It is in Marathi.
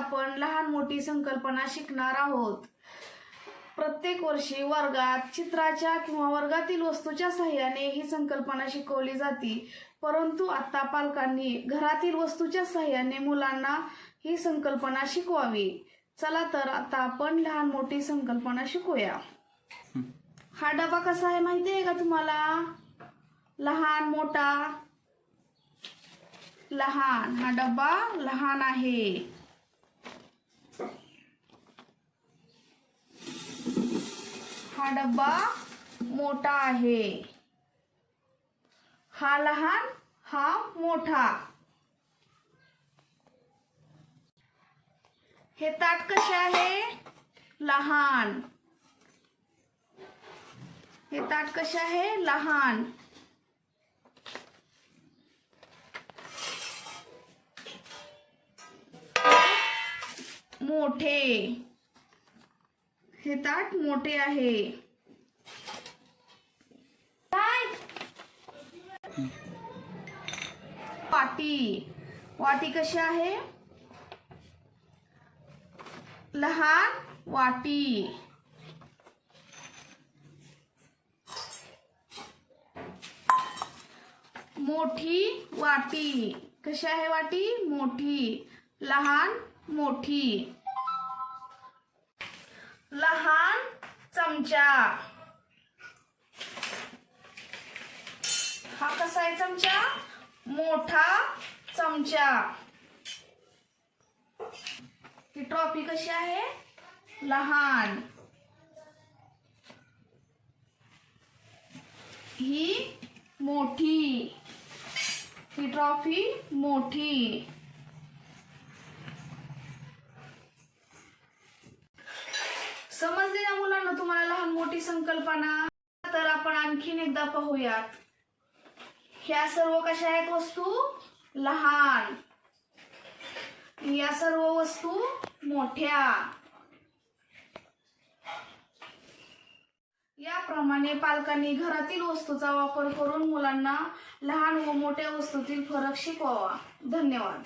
आपण लहान मोठी संकल्पना शिकणार आहोत। प्रत्येक वर्षी वर्गात चित्राच्या किंवा वर्गातील वस्तूच्या सहाय्याने ही संकल्पना शिकवली जाते, परंतु आता पालकांनी घरातील वस्तूच्या सहाय्याने मुलांना ही संकल्पना शिकवावी। चला तर आता आपण लहान मोठी संकल्पना शिकूया। हा डबा कसा आहे माहिती आहे का तुम्हाला? लहान मोठा लहान, हा डबा लहान आहे। हा डबा मोठा आहे। हा लहान, हा मोठा। हे ताट कसे आहे? लहान। हे ताट कसे आहे? लहान। मोठे, हे ताट मोठे आहे। वाटी, वाटी कशी आहे? लहान वाटी। मोठी वाटी, कशी आहे वाटी? मोठी। लहान मोठी। लहान चमचा, हा कसा आहे चमचा? मोठा चमचा। ही ट्रॉफी कशी आहे? लहान। ही मोठी, ही ट्रॉफी मोठी। समजले ना मुलांना तुम्हाला लहान मोठी संकल्पना? तर आपण आणखीन एकदा पाहूयात। ह्या सर्व कशा आहेत वस्तू? लहान। या सर्व वस्तू मोठ्या। याप्रमाणे पालकांनी घरातील वस्तूचा वापर करून मुलांना लहान व मोठ्या वस्तूतील फरक शिकवावा। धन्यवाद।